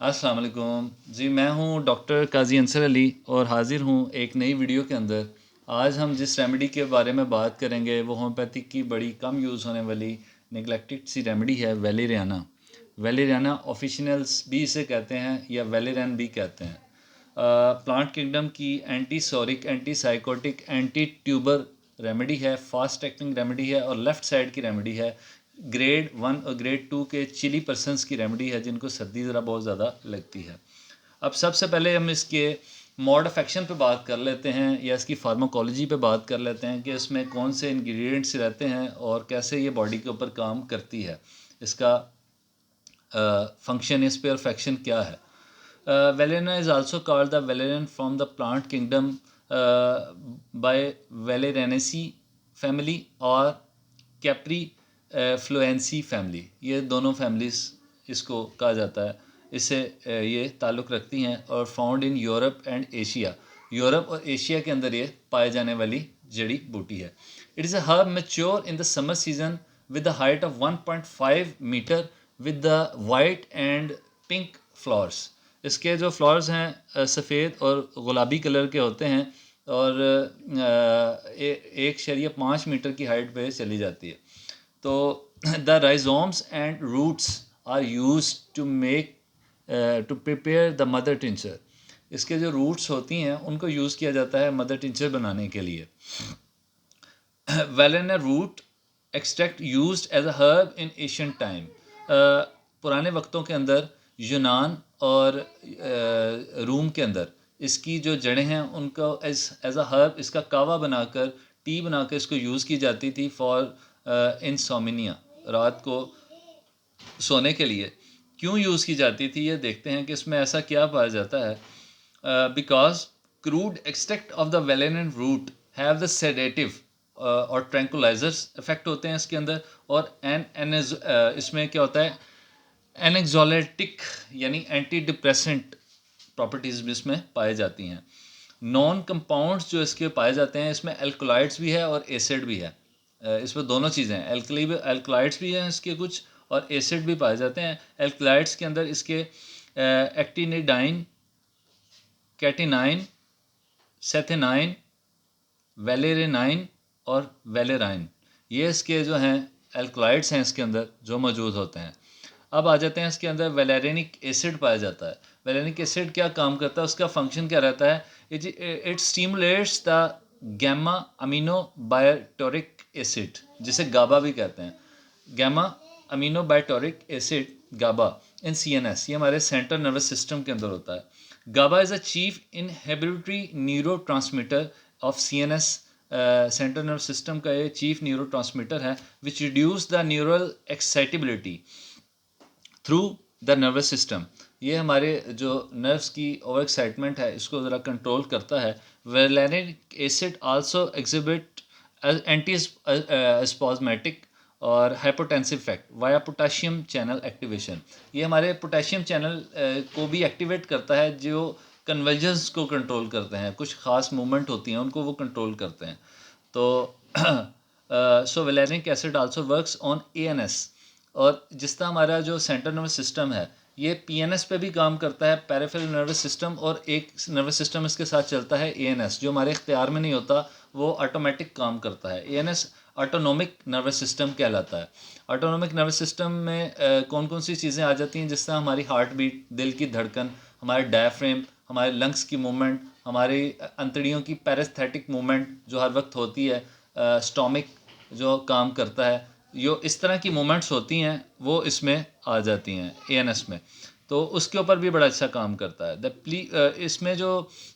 अस्सलाम वालेकुम जी। मैं हूँ डॉक्टर काजी अंसर अली और हाज़िर हूँ एक नई वीडियो के अंदर। आज हम जिस रेमेडी के बारे में बात करेंगे वो होम्योपैथिक की बड़ी कम यूज़ होने वाली नेगलेक्टेड सी रेमेडी है वैलेरियाना। वैलेरियाना ऑफिशिनल्स भी इसे कहते हैं या वैलेरियन भी कहते हैं। प्लांट किंगडम की anti सोरिक, anti psychotic, anti tuber remedy है, फास्ट एक्टिंग रेमेडी है और लेफ़्ट साइड की रेमेडी है। ग्रेड 1 और ग्रेड 2 के चिली पर्सनस की रेमेडी है जिनको सर्दी ज़रा बहुत ज़्यादा लगती है। अब सबसे पहले हम इसके मोड ऑफ एक्शन पे बात कर लेते हैं या इसकी फार्माकोलॉजी पे बात कर लेते हैं कि इसमें कौन से इंग्रेडिएंट्स रहते हैं और कैसे ये बॉडी के ऊपर काम करती है, इसका फंक्शन इस पे और फैक्शन क्या है। Valeriana is also called the valerian from the plant kingdom by Valerianaceae family और Caprifluenceae family। ये दोनों फैमिलीज इसको कहा जाता है, इससे ये ताल्लुक़ रखती हैं और found in Europe and Asia. Europe और एशिया के अंदर ये पाए जाने वाली जड़ी बूटी है। It is a herb mature in the summer season with the height of 1.5 metre with the white and pink flowers. इसके जो फ्लावर्स हैं सफ़ेद और गुलाबी कलर के होते हैं और 1.5 मीटर की हाइट पे चली जाती है। तो the rhizomes and roots are used to make to prepare the mother tincture. इसके जो रूट्स होती हैं उनको यूज़ किया जाता है मदर टिंचर बनाने के लिए। Valerian root extract used as a herb in Asian time. पुराने वक्तों के अंदर यूनान और रूम के अंदर इसकी जो जड़ें हैं उनको एज अ हर्ब इसका कावा बनाकर टी बनाकर इसको यूज़ की जाती थी फॉर इंसोमिनिया, रात को सोने के लिए। क्यों यूज़ की जाती थी ये देखते हैं कि इसमें ऐसा क्या पाया जाता है। Because crude extract of the valerian root have the sedative और ट्रैंकुलाइजर्स इफेक्ट होते हैं इसके अंदर। और इसमें क्या होता है, एनेक्जोलेटिक यानी एंटी डिप्रेसेंट प्रॉपर्टीज़ भी इसमें पाई जाती हैं। नॉन कंपाउंड्स जो इसके पाए जाते हैं इसमें एल्कलॉइड्स भी है और एसिड भी है। इसमें दोनों चीज़ें हैं, एल्कलॉइड्स भी हैं इसके कुछ और एसिड भी पाए जाते हैं। एल्कलॉइड्स के अंदर इसके एक्टिनिडाइन, कैटिनाइन, सेथेनाइन, वेलेरिनाइन और वेलेराइन, ये इसके जो हैं एल्कलॉइड्स हैं इसके अंदर जो मौजूद होते हैं। अब आ जाते हैं इसके अंदर वेलेरिनिक एसिड पाया जाता है। वेलेरिनिक एसिड क्या काम करता है, उसका फंक्शन क्या रहता है। It stimulates the gamma amino butyric acid, जिसे गाबा भी कहते हैं। Gamma amino butyric acid GABA in CNS, ये हमारे सेंट्रल नर्वस सिस्टम के अंदर होता है। GABA is a chief inhibitory neuro transmitter of CNS। Central nervous system का ये चीफ न्यूरो ट्रांसमीटर है which reduce the neural excitability through the nervous system. ये हमारे जो नर्व्स की ओवर एक्साइटमेंट है इसको ज़रा कंट्रोल करता है। Valeric acid also exhibit anti स्पॉज्मेटिक और hypotensive effect via potassium channel activation. ये हमारे पोटाशियम चैनल को भी एक्टिवेट करता है, जो कन्वर्जेंस को कंट्रोल करते हैं। कुछ ख़ास मूवमेंट होती हैं उनको वो कंट्रोल करते हैं। तो so valeric acid also works on ANS। और जिस तरह हमारा जो सेंट्रल नर्वस सिस्टम है ये PNS पे भी काम करता है, पेरिफेरल नर्वस सिस्टम, और एक नर्वस सिस्टम इसके साथ चलता है ANS, जो हमारे इख्तियार में नहीं होता, वो ऑटोमेटिक काम करता है। ANS ऑटोनोमिक नर्वस सिस्टम कहलाता है। ऑटोनोमिक नर्वस सिस्टम में कौन कौन सी चीज़ें आ जाती हैं, जिस तरह हमारी हार्ट बीट, दिल की धड़कन, हमारे डायफ्रेम, हमारे लंग्स की मूवमेंट, हमारी अंतड़ियों की पैरास्थेटिक मूवमेंट जो हर वक्त होती है, स्टोमिक जो काम करता है, जो इस तरह की मूवमेंट्स होती हैं वो इसमें आ जाती हैं ANS में। तो उसके ऊपर भी बड़ा अच्छा काम करता है। इसमें जो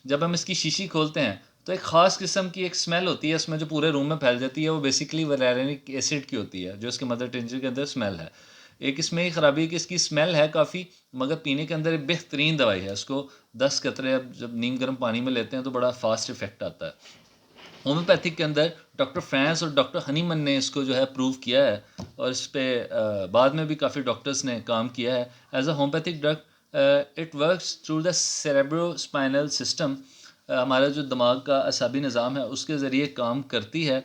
जब हम इसकी शीशी खोलते हैं तो एक ख़ास किस्म की एक स्मेल होती है इसमें जो पूरे रूम में फैल जाती है। वो बेसिकली वेलेरिक एसिड की होती है, जो इसके मदर टिंचर के अंदर स्मेल है। एक इसमें ही ख़राबी है कि इसकी स्मेल है काफ़ी, मगर पीने के अंदर एक बेहतरीन दवाई है। उसको 10 कतरे अब जब नीम गर्म पानी में लेते हैं तो बड़ा फास्ट इफेक्ट आता है। होम्योपैथिक के अंदर डॉक्टर फ्रांस और डॉक्टर हनीमन ने इसको जो है प्रूव किया है और इस पर बाद में भी काफ़ी डॉक्टर्स ने काम किया है। As a homeopathic drug it works through the cerebrospinal system. हमारा जो दिमाग का असाबी निज़ाम है उसके ज़रिए काम करती है।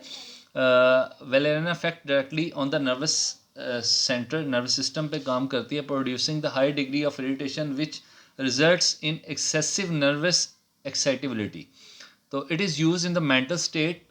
Valeriana affect directly on the nervous central nervous system पे काम करती है, producing the high degree of irritation which results in excessive nervous excitability. तो it is use in the mental state,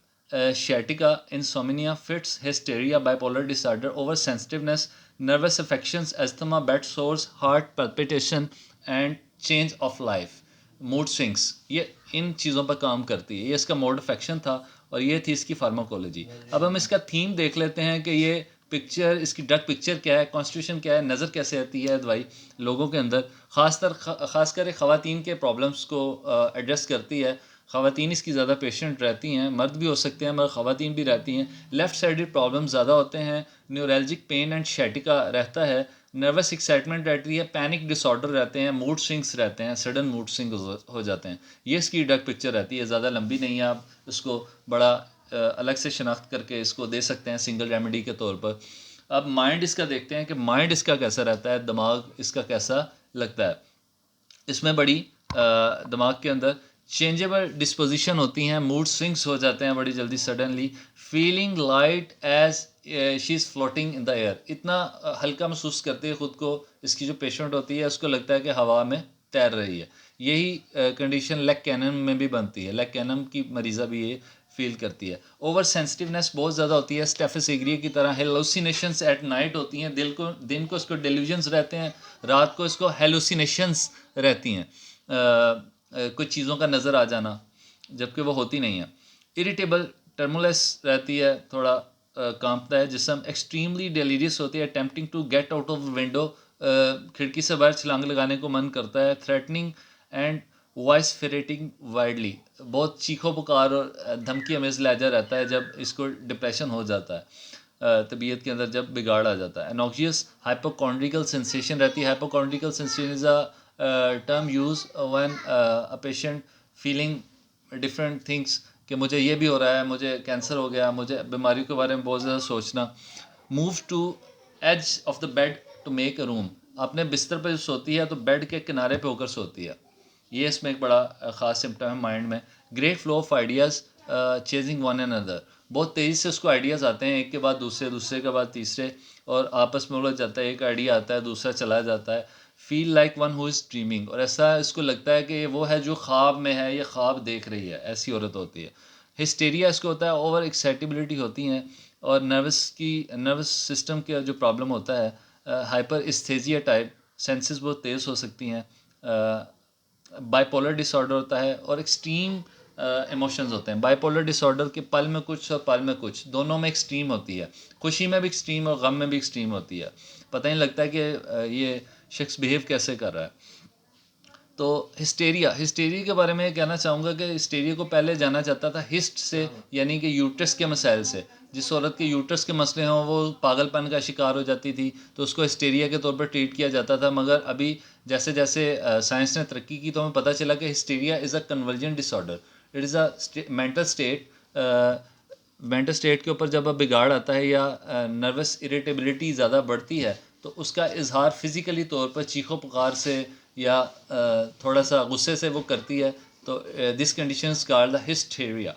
sciatica, insomnia, fits, hysteria, bipolar disorder, oversensitiveness, nervous affections, asthma, bed sores, heart palpitation and change of life, mood swings. ये इन चीज़ों पर काम करती है. ये इसका mode affection था और ये थी इसकी फार्माकोलॉजी. अब हम इसका थीम देख लेते हैं कि ये पिक्चर, इसकी ड्रग पिक्चर क्या है, कॉन्स्टिट्यूशन क्या है, नज़र कैसे आती है दवाई लोगों के अंदर, ख़ासकर ख़वातीन के प्रॉब्लम्स को एड्रेस करती है. ख़वातीन इसकी ज़्यादा पेशेंट रहती हैं, मर्द भी हो सकते हैं मगर ख़वातीन भी रहती हैं. लेफ़्ट साइडेड प्रॉब्लम ज़्यादा होते हैं, न्यूरैल्जिक पेन एंड शैटिका रहता है, नर्वस एक्साइटमेंट रहती है, पैनिक डिसऑर्डर रहते हैं, मूड स्विंग्स रहते हैं, सडन मूड स्विंग हो जाते हैं. ये इसकी ड्रग पिक्चर रहती है. ज़्यादा लंबी नहीं है, आप इसको बड़ा अलग से शनाख्त करके इसको दे सकते हैं सिंगल रेमेडी के तौर पर. अब माइंड इसका देखते हैं कि माइंड इसका कैसा रहता है, दिमाग इसका कैसा लगता है. इसमें बड़ी दिमाग के अंदर चेंजेबल डिस्पोजिशन होती हैं, मूड स्विंग्स हो जाते हैं बड़ी जल्दी suddenly, feeling light as she is floating in the air. इतना हल्का महसूस करती है ख़ुद को. इसकी जो पेशेंट होती है उसको लगता है कि हवा में तैर रही है. यही कंडीशन लेग कैनम में भी बनती है. लेग कैनम की मरीज़ा भी ये फील करती है. ओवर सेंसिटिवनेस बहुत ज़्यादा होती है, स्टेफिस की तरह. हेलोसिनेशंस एट नाइट होती हैं, दिन को इसको डेल्यूजन्स रहते हैं, रात को इसको हेलोसिनेशंस रहती हैं, कुछ चीज़ों का नज़र आ जाना जबकि वो होती नहीं है. इरिटेबल टर्मुलस रहती है, थोड़ा कांपता है जिसम. एक्सट्रीमली डेलीरियस होती है, attempting to get out of window, खिड़की से बाहर छलांग लगाने को मन करता है. Threatening and voice ferreting widely, बहुत चीखो पुकार और धमकी अमेज लहजा रहता है जब इसको डिप्रेशन हो जाता है, तबीयत के अंदर जब बिगाड़ आ जाता है. एनोक्सियस हाइपोकॉन्ड्रिकल सेंसेशन रहती है. Hypochondriacal sensation is a term use when a patient feeling different things कि मुझे ये भी हो रहा है, मुझे कैंसर हो गया, मुझे बीमारी के बारे में बहुत ज़्यादा सोचना. Move to edge of the bed to make a room, अपने बिस्तर पर सोती है तो बेड के किनारे पे होकर सोती है. ये इसमें एक बड़ा ख़ास सिम्टम है माइंड में. Great flow of ideas chasing one and other, बहुत तेज़ी से उसको आइडियाज़ आते हैं, एक के बाद दूसरे, दूसरे के बाद तीसरे, और आपस में उलझ जाता है. एक आइडिया आता है, दूसरा चला जाता है. Feel like one who is dreaming, और ऐसा इसको लगता है कि वो है जो ख्वाब में है, ये ख्वाब देख रही है, ऐसी औरत होती है. हिस्टेरिया इसको होता है, ओवर एक्साइटेबिलिटी होती हैं. और नर्वस सिस्टम का जो प्रॉब्लम होता है, हाइपर इस्थेजिया टाइप, सेंसेस बहुत तेज़ हो सकती हैं. बाइपोलर डिसऑर्डर होता है और एक्सट्रीम इमोशंस होते हैं. बाइपोलर डिसऑर्डर के पल में कुछ और पल में कुछ, दोनों में एक्सट्रीम होती है. खुशी में भी एक्सट्रीम और गम में भी एक्सट्रीम होती है. पता नहीं लगता है कि ये शख्स बिहेव कैसे कर रहा है. तो हिस्टेरिया के बारे में कहना चाहूँगा कि हिस्टेरिया को पहले जाना जाता था हिस्ट से, यानी कि यूट्रस के मसाइल से. जिस औरत के यूट्रस के मसले हों वो पागलपन का शिकार हो जाती थी तो उसको हिस्टेरिया के तौर पर ट्रीट किया जाता था. मगर अभी जैसे जैसे साइंस ने तरक्की की तो हमें पता चला कि hysteria is a convergent disorder. It is a mental state. Mental state के ऊपर जब अब बिगाड़ आता है या नर्वस इरिटेबिलिटी ज़्यादा बढ़ती है तो उसका इजहार फिज़िकली तौर पर चीखों पुकार से या थोड़ा सा गुस्से से वो करती है. तो this condition called the hysteria.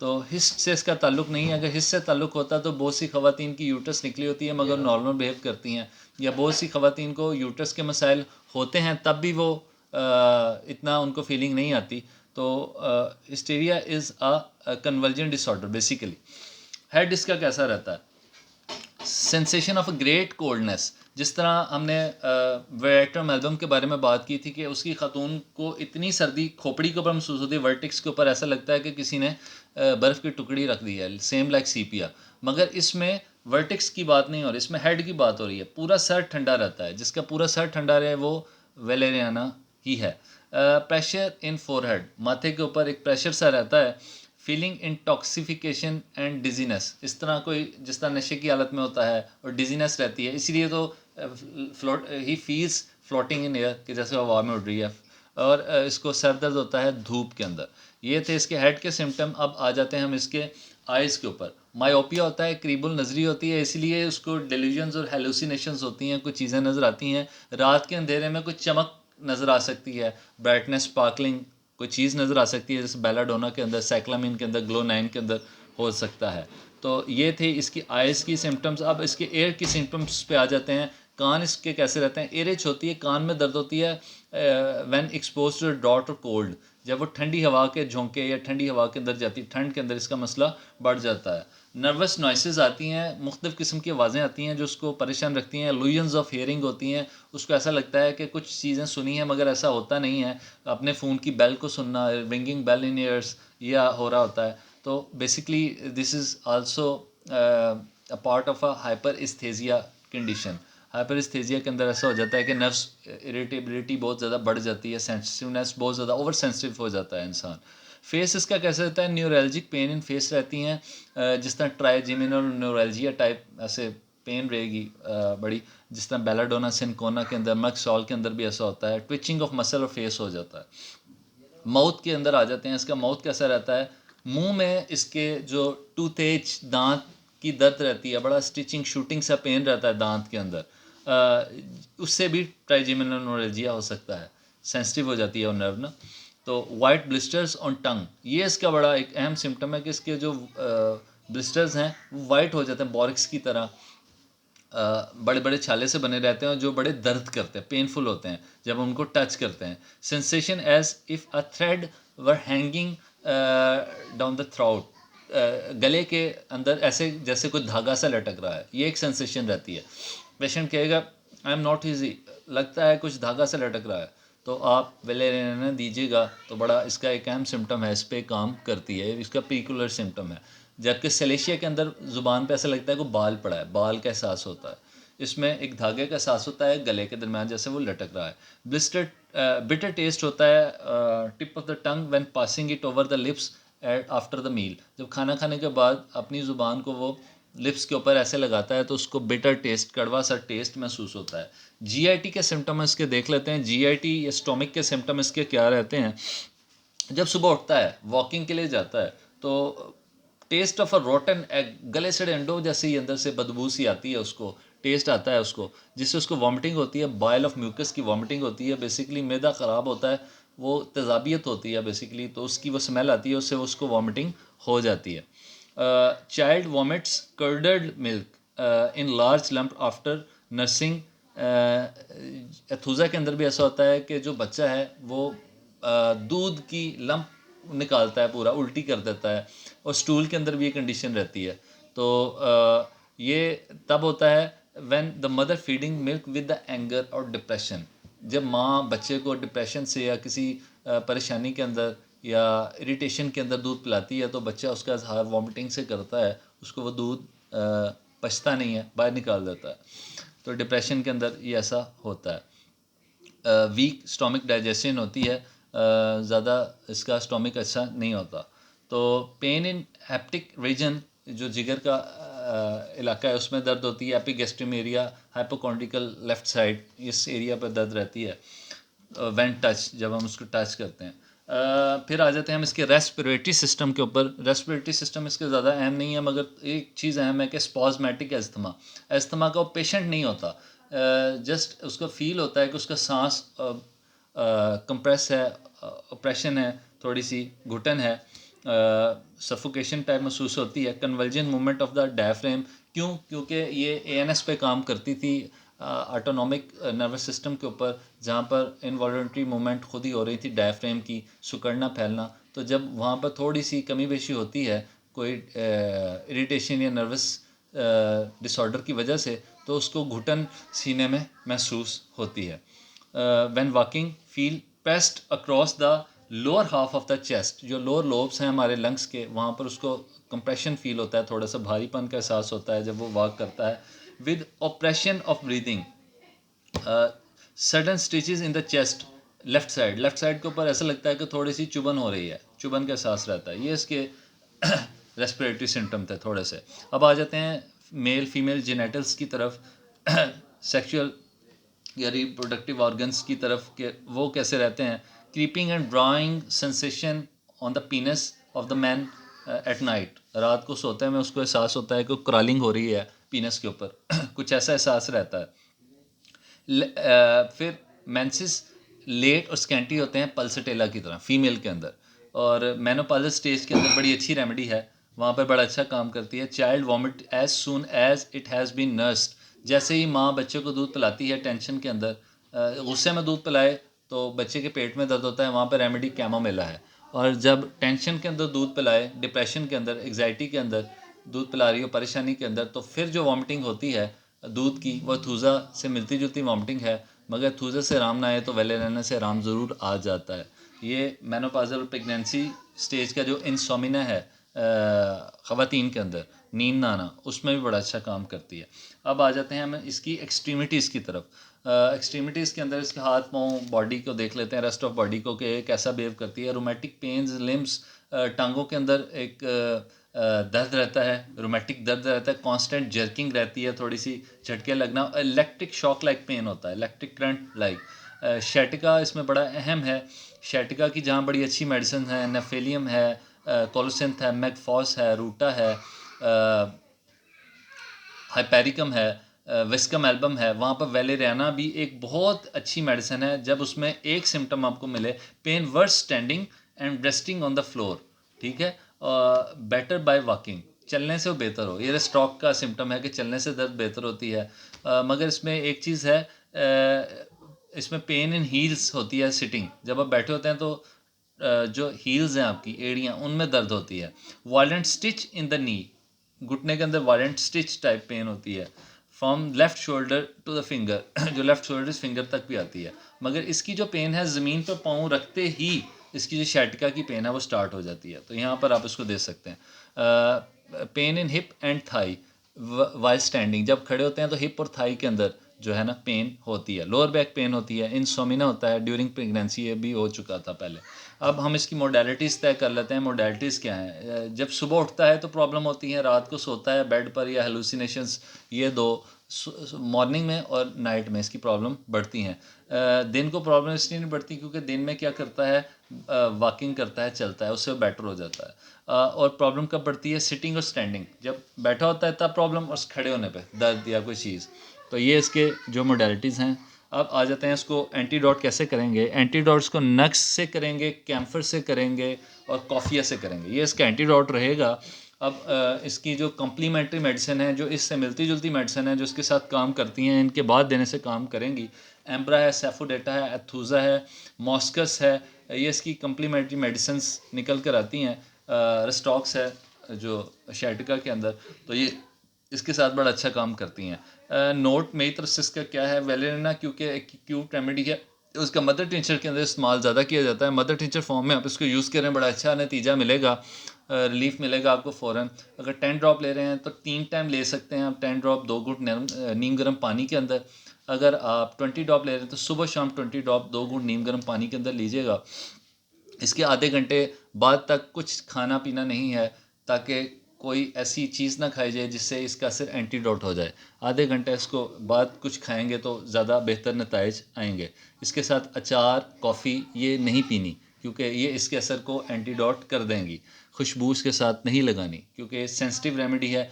तो हिस्ट से इसका ताल्लुक़ नहीं है. अगर हिस्ट से ताल्लुक़ होता तो बहुत सी ख़वातीन की यूट्रस निकली होती है मगर नॉर्मल बिहेव करती हैं, या बहुत सी ख़वातीन को यूट्रस के मसाइल होते हैं तब भी वो इतना उनको फीलिंग नहीं आती. तो hysteria is a convergent disorder basically. Head इसका कैसा रहता है? Sensation of a great coldness. जिस तरह हमने विक्टर मेलबम के बारे में बात की थी कि उसकी खातून को इतनी सर्दी खोपड़ी के ऊपर महसूस होती है, वर्टिक्स के ऊपर ऐसा लगता है कि किसी ने बर्फ़ की टुकड़ी रख दी है, सेम लाइक सीपिया. मगर इसमें वर्टिक्स की बात नहीं हो रही, इसमें हेड की बात हो रही है. पूरा सर ठंडा रहता है, जिसका पूरा सर ठंडा रहे वो वेलेरियाना ही है. प्रेशर इन फोरहेड, माथे के ऊपर एक प्रेशर सा रहता है. फीलिंग इंटॉक्सिफिकेशन एंड डिजीनेस, इस तरह कोई जिस तरह नशे की हालत में होता है और डिजीनेस रहती है, इसीलिए तो he feels floating in air कि जैसे हवा में उड़ रही है. और इसको सर दर्द होता है धूप के अंदर. ये थे इसके हेड के सिम्टम. अब आ जाते हैं हम इसके आइज़ के ऊपर. मायोपिया होता है, करीबुल नज़री होती है, इसीलिए उसको डेल्यूजन्स और हेलुसिनेशंस होती हैं, कुछ चीज़ें नज़र आती हैं. रात के अंधेरे में कुछ चमक नज़र आ सकती है, ब्राइटनेस, स्पार्कलिंग कोई चीज़ नज़र आ सकती है, जैसे बेलाडोना के अंदर, साइक्लामिन के अंदर, ग्लो 9 के अंदर हो सकता है. तो तो ये थे इसकी आइज़ की सिम्टम्स। अब इसके एयर की सिम्टम्स पे आ जाते हैं। कान इसके कैसे रहते हैं? एरेज होती है, कान में दर्द होती है व्हेन एक्सपोज टू ड्रॉट और कोल्ड, जब वो ठंडी हवा के झोंके या ठंडी हवा के अंदर जाती है, ठंड के अंदर इसका मसला बढ़ जाता है। नर्वस नॉइसेस आती हैं, मुख्तलिफ़ किस्म की आवाज़ें आती हैं जो उसको परेशान रखती हैं। इल्यूजन्स ऑफ हियरिंग होती हैं, उसको ऐसा लगता है कि कुछ चीज़ें सुनी हैं मगर ऐसा होता नहीं है। अपने फ़ोन की बेल को सुनना, रिंगिंग बेल इन ईयर्स, यह हो रहा होता है। तो basically this is also a part of a hyperesthesia condition. Hyperesthesia के अंदर ऐसा हो जाता है कि नर्व्स इरिटेबिलिटी बहुत ज़्यादा बढ़ जाती है, सेंसिटिवनेस बहुत ज़्यादा ओवर सेंसिटिव हो जाता है इंसान। फेस इसका कैसे रहता है? न्यूरल्जिक पेन इन फेस रहती हैं, जिस तरह ट्राइजेमिनल न्यूरल्जिया टाइप ऐसे पेन रहेगी बड़ी, जिस तरह बेलाडोना सिनकोना के अंदर, मक्सॉल के अंदर भी ऐसा होता है। ट्विचिंग ऑफ मसल और फेस हो जाता है। माउथ के अंदर आ जाते हैं। इसका माउथ कैसा रहता है? मुंह में इसके जो टूथेज दांत की दर्द रहती है, बड़ा स्टिचिंग शूटिंग सा पेन रहता है दांत के अंदर। उससे भी ट्राइजेमिनल न्यूरल्जिया हो सकता है, सेंसिटिव हो जाती है वो नर्व ना। तो वाइट ब्लिस्टर्स ऑन टंग, ये इसका बड़ा एक अहम सिम्टम है कि इसके जो ब्लिस्टर्स हैं वो वाइट हो जाते हैं बॉरिक्स की तरह, बड़े बड़े छाले से बने रहते हैं और जो बड़े दर्द करते हैं, पेनफुल होते हैं जब उनको टच करते हैं। Sensation as if a thread were hanging down the throat, गले के अंदर ऐसे जैसे कोई धागा सा लटक रहा है, ये एक सेंसेशन रहती है। पेशेंट कहेगा आई एम नॉट ईजी, लगता है कुछ धागा सा लटक रहा है, तो आप वेलेरिन दीजिएगा, तो बड़ा इसका एक अहम सिम्टम है, इस पर काम करती है, इसका पीकुलर सिम्टम है। जबकि सेलेशिया के अंदर ज़ुबान पे ऐसा लगता है कोई बाल पड़ा है, बाल का एहसास होता है। इसमें एक धागे का एहसास होता है गले के दरमियान जैसे वो लटक रहा है। ब्लिस्टर बिटर टेस्ट होता है tip of the tongue when passing it over the lips after the meal, जब खाना खाने के बाद अपनी ज़ुबान को वो लिप्स के ऊपर ऐसे लगाता है तो उसको बिटर टेस्ट, कड़वा सा टेस्ट महसूस होता है। जीआईटी के सिम्टम इसके देख लेते हैं। जीआईटी या स्टोमिक के सिम्टम इसके क्या रहते हैं? जब सुबह उठता है, वॉकिंग के लिए जाता है, तो taste of a rotten egg, गले सड़े अंडों जैसी अंदर से बदबू सी आती है, उसको टेस्ट आता है उसको, जिससे उसको वॉमिटिंग होती है, बाइल ऑफ म्यूकस की वॉमिटिंग होती है। बेसिकली मैदा ख़राब होता है, वो तेज़ाबियत होती है बेसिकली, तो उसकी वो स्मेल आती है, उससे उसको वॉमिटिंग हो जाती है। Child vomits curded milk in large lump after nursing. Aethusa के अंदर भी ऐसा होता है कि जो बच्चा है वो दूध की लंप निकालता है, पूरा उल्टी कर देता है, और स्टूल के अंदर भी ये कंडीशन रहती है। तो ये तब होता है when the mother feeding milk with the anger और डिप्रेशन, जब माँ बच्चे को डिप्रेशन से या किसी परेशानी के अंदर या इरिटेशन के अंदर दूध पिलाती है, तो बच्चा उसका इजहार वॉमिटिंग से करता है, उसको वो दूध पचता नहीं है, बाहर निकाल देता है। तो डिप्रेशन के अंदर ये ऐसा होता है। वीक स्टोमिक डाइजेशन होती है, ज़्यादा इसका स्टोमिक अच्छा नहीं होता। तो पेन इन हेप्टिक रीजन, जो जिगर का इलाका है उसमें दर्द होती है। एपिगैस्ट्रियम एरिया, हाइपोकॉन्ड्रिकल लेफ्ट साइड, इस एरिया पर दर्द रहती है व्हेन टच, जब हम उसको टच करते हैं। फिर आ जाते हैं हम इसके रेस्पिरेटरी सिस्टम के ऊपर। रेस्पिरेटरी सिस्टम इसके ज़्यादा अहम नहीं है, मगर एक चीज़ अहम है कि स्पॉज्मेटिक एस्थमा, एस्थमा का वो पेशेंट नहीं होता, जस्ट उसको फील होता है कि उसका सांस कंप्रेस है, ऑपरेशन है, थोड़ी सी घुटन है, सफोकेशन टाइप महसूस होती है। Conversion movement of the diaphragm, क्यों? क्योंकि ये एएनएस पे काम करती थी, ऑटोनॉमिक नर्वस सिस्टम के ऊपर, जहाँ पर इनवॉलंटरी मूवमेंट खुद ही हो रही थी डायफ्रेम की, सिकुड़ना फैलना। तो जब वहाँ पर थोड़ी सी कमी बेशी होती है, कोई इरिटेशन या नर्वस डिसऑर्डर की वजह से, तो उसको घुटन सीने में महसूस होती है। When walking feel pressed across the lower half of the chest, जो लोअर लोब्स हैं हमारे लंग्स के, वहाँ पर उसको कंप्रेशन फील होता है, थोड़ा सा भारीपन का एहसास होता है जब वो वॉक करता है। With operation of breathing, sudden stitches in the chest, left side, left side के ऊपर ऐसा लगता है कि थोड़ी सी चुभन हो रही है, चुभन का एहसास रहता है। ये इसके रेस्पिरेटरी सिम्टम थे थोड़े से। अब आ जाते हैं मेल फीमेल जेनेटल्स की तरफ, सेक्सुअल या रिप्रोडक्टिव ऑर्गन्स की तरफ के वो कैसे रहते हैं। Creeping and drawing sensation on the पीनस of the man at night, रात को सोते हैं में उसको एहसास होता है कि क्रॉलिंग हो रही है पीनस के ऊपर कुछ ऐसा एहसास रहता है। फिर मेंसेस लेट और स्कैंटी होते हैं पल्सटेला की तरह फीमेल के अंदर। और मेनोपॉजल स्टेज के अंदर बड़ी अच्छी रेमेडी है, वहाँ पर बड़ा अच्छा काम करती है। Child vomit as soon as it has been nursed, जैसे ही माँ बच्चे को दूध पिलाती है टेंशन के अंदर, गुस्से में दूध पिलाए तो बच्चे के पेट में दर्द होता है, वहाँ पर रेमेडी कैमोमिला है। और जब टेंशन के अंदर दूध पिलाए, डिप्रेशन के अंदर, एग्जाइटी के अंदर दूध पिला रही हो, परेशानी के अंदर, तो फिर जो वॉमिटिंग होती है दूध की, वह थूज़ा से मिलती जुलती वॉमिटिंग है। मगर थूज़े से आराम ना आए तो वेले रहने से आराम ज़रूर आ जाता है। ये मेनोपॉज़ल प्रेगनेंसी स्टेज का जो इंसोमिना है ख़वातीन के अंदर, नींद ना आना, उसमें भी बड़ा अच्छा काम करती है। अब आ जाते हैं हम इसकी एक्सट्रीमिटीज़ की तरफ। एक्सट्रीमिटीज़ के अंदर इसके हाथ पाँव, बॉडी को देख लेते हैं, रेस्ट ऑफ बॉडी को कि कैसा बिहेव करती है। रोमेटिक पेन्स, लिम्स, टांगों के अंदर एक दर्द रहता है, रोमेटिक दर्द रहता है, कांस्टेंट जर्किंग रहती है, थोड़ी सी झटके लगना, इलेक्ट्रिक शॉक लाइक पेन होता है, इलेक्ट्रिक करंट लाइक। शैटिका इसमें बड़ा अहम है। शैटिका की जहाँ बड़ी अच्छी मेडिसिन है, नेफेलियम है, कोलोसिंथ है, मैगफॉस है, रूटा है, हाइपेरिकम है, विस्कम एल्बम है। वहाँ पर वेलेरियाना भी एक बहुत अच्छी मेडिसिन है। जब उसमें एक सिम्टम आपको मिले, pain worse standing and resting on the floor, ठीक है, बेटर बाय वॉकिंग, चलने से वो बेहतर हो। ये स्ट्रोक का सिम्टम है कि चलने से दर्द बेहतर होती है। मगर इसमें एक चीज़ है, इसमें पेन इन हील्स होती है सिटिंग, जब आप बैठे होते हैं तो जो हील्स हैं आपकी एड़ियाँ, उनमें दर्द होती है। Violent stitch in the knee, घुटने के अंदर वायलेंट स्टिच टाइप पेन होती है। From left shoulder to the finger, जो लेफ़्ट शोल्डर से फिंगर तक भी आती है। मगर इसकी जो पेन है, ज़मीन पर पाँव रखते ही इसकी जो शैटिका की पेन है वो स्टार्ट हो जाती है। तो यहाँ पर आप इसको दे सकते हैं। Pain in hip and thigh while standing, जब खड़े होते हैं तो हिप और थाई के अंदर जो है ना पेन होती है। लोअर बैक पेन होती है, इंसोमिना होता है ड्यूरिंग प्रेगनेंसी, ये भी हो चुका था पहले। अब हम इसकी मोडालिटीज़ तय कर लेते हैं। मोडालिटीज़ क्या हैं? जब सुबह उठता है तो प्रॉब्लम होती है, रात को सोता है बेड पर या हेलुसिनेशंस, ये दो, मॉर्निंग में और नाइट में इसकी प्रॉब्लम बढ़ती हैं। दिन को प्रॉब्लम इसलिए नहीं बढ़ती क्योंकि दिन में क्या करता है, वॉकिंग करता है, चलता है, उससे बेटर हो जाता है। और प्रॉब्लम कब बढ़ती है? सिटिंग और स्टैंडिंग, जब बैठा होता है तब प्रॉब्लम, और खड़े होने पे दर्द या कोई चीज़। तो ये इसके जो मोडालिटीज़ हैं। अब आ जाते हैं इसको एंटीडोट कैसे करेंगे। एंटीडोट्स को नक्स से करेंगे, कैम्फर से करेंगे और कॉफिया से करेंगे, ये इसका एंटीडोट रहेगा। अब इसकी जो कम्प्लीमेंट्री मेडिसिन है, जो इससे मिलती जुलती मेडिसिन है, जो इसके साथ काम करती हैं, इनके बाद देने से काम करेंगी, एम्ब्रा है, सेफोडेटा है, एथूज़ा है, मॉस्कस है, ये इसकी कम्प्लीमेंट्री मेडिसिन्स निकल कर आती हैं। रेस्टॉक्स है जो शैटिका के अंदर, तो ये इसके साथ बड़ा अच्छा काम करती हैं। नोट मेरी तरफ से इसका क्या है, वेलेरिना क्योंकि एक क्यूट रेमेडी है, उसका मदर टिंचर के अंदर इस्तेमाल ज़्यादा किया जाता है। मदर टिंचर फॉर्म में आप इसको यूज़ करें, बड़ा अच्छा नतीजा मिलेगा, रिलीफ मिलेगा आपको फ़ौरन। अगर 10 ड्रॉप ले रहे हैं तो 3 टाइम ले सकते हैं आप 10 ड्रॉप, 2 घूंट नीम गर्म पानी के अंदर। अगर आप 20 ड्रॉप ले रहे हैं तो सुबह शाम 20 ड्रॉप 2 घूंट नीम गर्म पानी के अंदर लीजिएगा। इसके आधे घंटे बाद तक कुछ खाना पीना नहीं है, ताकि कोई ऐसी चीज़ ना खाई जाए जिससे इसका असर एंटीडोट हो जाए। आधे घंटे इसको बाद कुछ खाएंगे तो ज़्यादा बेहतर नताइज आएंगे। इसके साथ अचार, कॉफ़ी ये नहीं पीनी क्योंकि ये इसके असर को एंटीडोट कर देंगी। खुशबू इसके साथ नहीं लगानी क्योंकि सेंसिटिव रेमेडी है।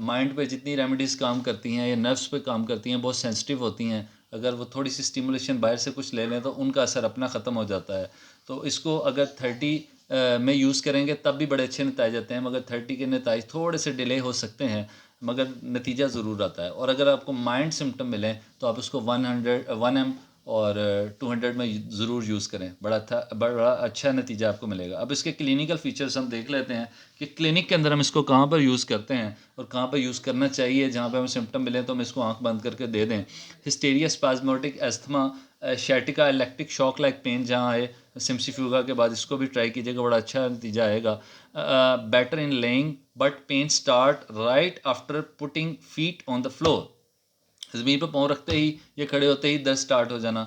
माइंड पे जितनी रेमेडीज़ काम करती हैं या नर्व्स पे काम करती हैं बहुत सेंसिटिव होती हैं। अगर वो थोड़ी सी स्टिमुलेशन बाहर से कुछ ले लें तो उनका असर अपना ख़त्म हो जाता है। तो इसको अगर 30 में यूज़ करेंगे तब भी बड़े अच्छे नतीजे आते हैं, मगर 30 के नतीजे थोड़े से डिले हो सकते हैं, मगर नतीजा ज़रूर आता है। और अगर आपको माइंड सिम्टम मिलें तो आप उसको 1 और 200 में ज़रूर यूज़ करें, बड़ा अच्छा नतीजा आपको मिलेगा। अब इसके क्लिनिकल फ़ीचर्स हम देख लेते हैं कि क्लिनिक के अंदर हम इसको कहाँ पर यूज़ करते हैं और कहाँ पर यूज़ करना चाहिए। जहाँ पर हमें सिम्टम मिले तो हम इसको आँख बंद करके दे दें। Hysteria, spasmodic asthma, sciatica, electric shock like pain जहाँ आए, सिम्सिफ्यूगा के बाद इसको भी ट्राई कीजिएगा, बड़ा अच्छा नतीजा आएगा। Better in laying but pain start right after putting feet on the floor, ज़मीन पर पाँव रखते ही या खड़े होते ही दर्द स्टार्ट हो जाना,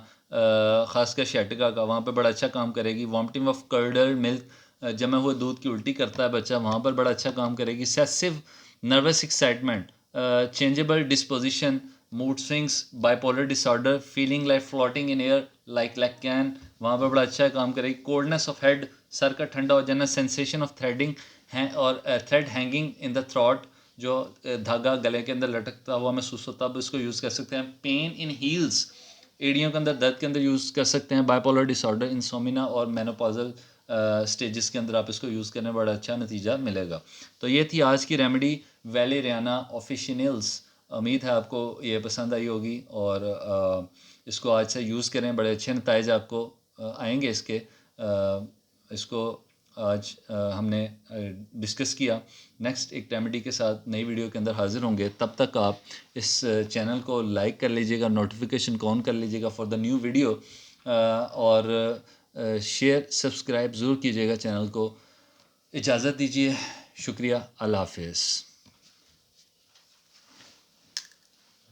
ख़ासकर शैटिका का, वहाँ पे बड़ा अच्छा काम करेगी। वॉमिटिंग ऑफ कर्डल्ड मिल्क, जमे हुए दूध की उल्टी करता है बच्चा, वहाँ पर बड़ा अच्छा काम करेगी। Excessive nervous excitement, changeable disposition, mood swings, bipolar disorder, feeling like floating in air like can, वहाँ पर बड़ा अच्छा काम करेगी। कोल्डनेस ऑफ हेड, सर का ठंडा हो जाना, सेंसेशन ऑफ थ्रेडिंग और thread hanging in the throat, जो धागा गले के अंदर लटकता हुआ महसूस होता है, अब इसको यूज़ कर सकते हैं। पेन इन हील्स, एड़ियों के अंदर दर्द के अंदर यूज़ कर सकते हैं। बाइपोलर डिसऑर्डर, इंसोमिना और मेनोपॉजल स्टेजेस के अंदर आप इसको यूज़ करने बड़ा अच्छा नतीजा मिलेगा। तो ये थी आज की रेमेडी वैलेरियाना ऑफिशिनल्स। उम्मीद है आपको ये पसंद आई होगी और इसको आज से यूज़ करें, बड़े अच्छे नताइज आपको आएंगे इसके। इसको आज हमने डिस्कस किया। नेक्स्ट एक रेमेडी के साथ नई वीडियो के अंदर हाज़िर होंगे। तब तक आप इस चैनल को लाइक कर लीजिएगा, नोटिफिकेशन को ऑन कर लीजिएगा फॉर द न्यू वीडियो, और शेयर सब्सक्राइब ज़रूर कीजिएगा चैनल को। इजाज़त दीजिए, शुक्रिया, अल्लाह हाफिज़।